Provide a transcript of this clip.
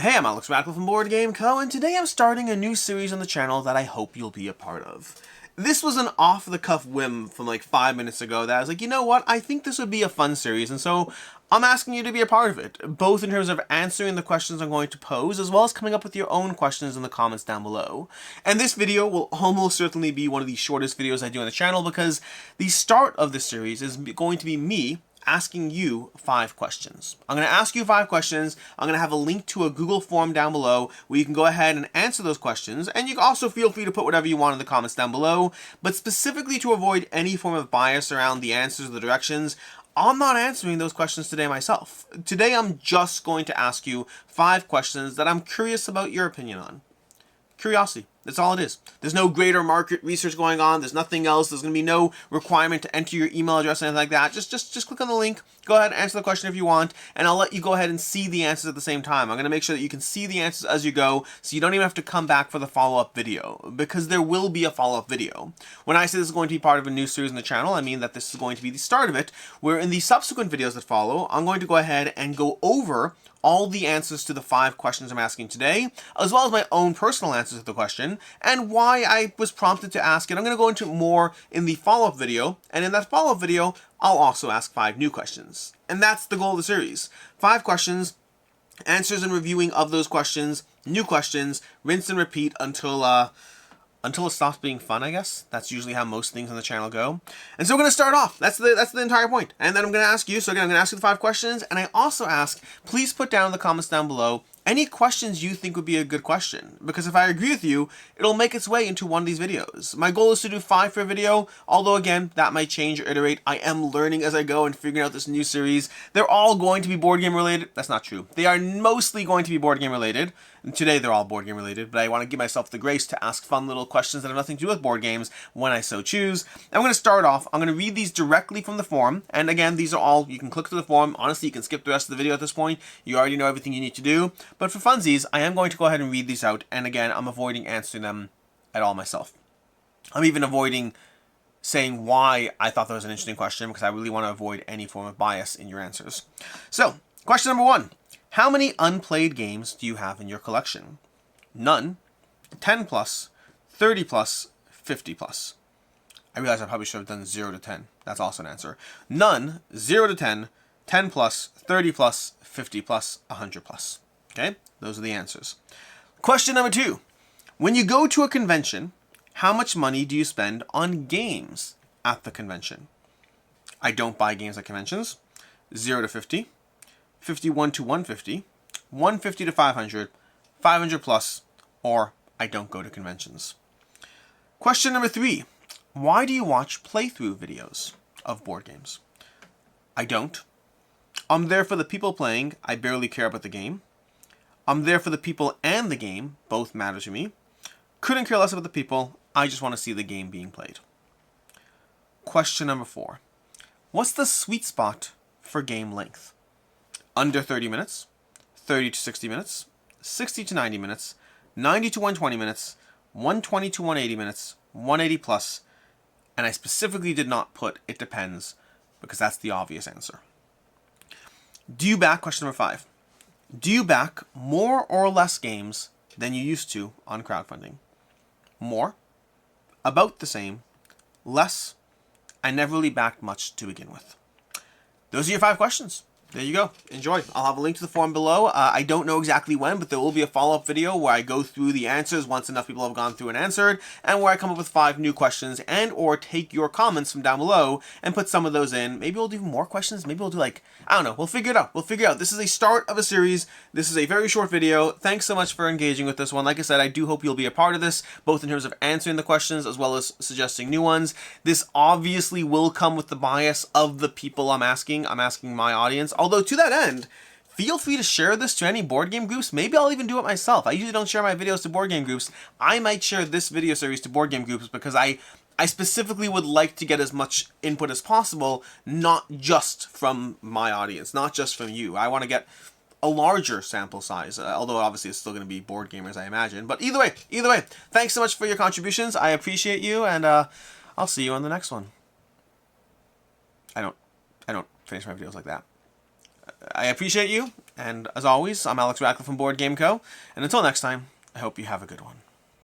Hey, I'm Alex Radical from Board Game Co., and today I'm starting a new series on the channel that I hope you'll be a part of. This was an off-the-cuff whim from like 5 minutes ago that I was like, you know what, I think this would be a fun series, and so I'm asking you to be a part of it, both in terms of answering the questions I'm going to pose, as well as coming up with your own questions in the comments down below. And this video will almost certainly be one of the shortest videos I do on the channel, because the start of this series is going to be me asking you 5 questions. I'm going to ask you 5 questions. I'm going to have a link to a Google form down below where you can go ahead and answer those questions, and you can also feel free to put whatever you want in the comments down below, but specifically to avoid any form of bias around the answers or the directions, I'm not answering those questions today myself. Today I'm just going to ask you 5 questions that I'm curious about your opinion on. Curiosity. That's all it is. There's no greater market research going on. There's nothing else. There's going to be no requirement to enter your email address or anything like that. Just click on the link. Go ahead and answer the question if you want, and I'll let you go ahead and see the answers at the same time. I'm going to make sure that you can see the answers as you go, so you don't even have to come back for the follow-up video, because there will be a follow-up video. When I say this is going to be part of a new series on the channel, I mean that this is going to be the start of it, where in the subsequent videos that follow, I'm going to go ahead and go over all the answers to the 5 questions I'm asking today, as well as my own personal answers to the question, and why I was prompted to ask it. I'm going to go into more in the follow-up video, and in that follow-up video, I'll also ask 5 new questions. And that's the goal of the series. 5 questions, answers and reviewing of those questions, new questions, rinse and repeat until it stops being fun, I guess. That's usually how most things on the channel go. And so we're going to start off. That's the entire point. And then I'm going to ask you, so again, I'm going to ask you the 5 questions, and I also ask, please put down in the comments down below any questions you think would be a good question, because if I agree with you, it'll make its way into one of these videos. My goal is to do 5 for a video, although again, that might change or iterate. I am learning as I go and figuring out this new series. They're all going to be board game related. That's not true. They are mostly going to be board game related. And today they're all board game related, but I want to give myself the grace to ask fun little questions that have nothing to do with board games when I so choose. I'm going to start off. I'm going to read these directly from the form, and again, these are all, you can click to the form. Honestly, you can skip the rest of the video at this point. You already know everything you need to do. But for funsies, I am going to go ahead and read these out, and again, I'm avoiding answering them at all myself. I'm even avoiding saying why I thought that was an interesting question, because I really want to avoid any form of bias in your answers. So, question number 1. How many unplayed games do you have in your collection? None, 10 plus, 30 plus, 50 plus. I realize I probably should have done 0 to 10. That's also an answer. None, 0 to 10, 10 plus, 30 plus, 50 plus, 100 plus. Okay, those are the answers. Question number 2. When you go to a convention, how much money do you spend on games at the convention? I don't buy games at conventions. 0 to 50, 51 to 150, 150 to 500, 500 plus, or I don't go to conventions. Question number 3. Why do you watch playthrough videos of board games? I don't. I'm there for the people playing. I barely care about the game. I'm there for the people and the game. Both matter to me. Couldn't care less about the people. I just want to see the game being played. Question number 4. What's the sweet spot for game length? Under 30 minutes, 30 to 60 minutes, 60 to 90 minutes, 90 to 120 minutes, 120 to 180 minutes, 180 plus, and I specifically did not put it depends, because that's the obvious answer. Do you back, question number 5, do you back more or less games than you used to on crowdfunding? More, about the same, less, I never really backed much to begin with. Those are your 5 questions. There you go. Enjoy. I'll have a link to the form below. I don't know exactly when, but there will be a follow-up video where I go through the answers once enough people have gone through and answered, and where I come up with 5 new questions, and or take your comments from down below and put some of those in. Maybe we'll do more questions. Maybe we'll do I don't know. We'll figure it out. We'll figure it out. This is a start of a series. This is a very short video. Thanks so much for engaging with this one. Like I said, I do hope you'll be a part of this, both in terms of answering the questions as well as suggesting new ones. This obviously will come with the bias of the people I'm asking. I'm asking my audience. Although to that end, feel free to share this to any board game groups. Maybe I'll even do it myself. I usually don't share my videos to board game groups. I might share this video series to board game groups, because I specifically would like to get as much input as possible, not just from my audience, not just from you. I want to get a larger sample size, although obviously it's still going to be board gamers, I imagine. But either way, thanks so much for your contributions. I appreciate you, and I'll see you on the next one. I don't finish my videos like that. I appreciate you, and as always, I'm Alex Radcliffe from Board Game Co., and until next time, I hope you have a good one.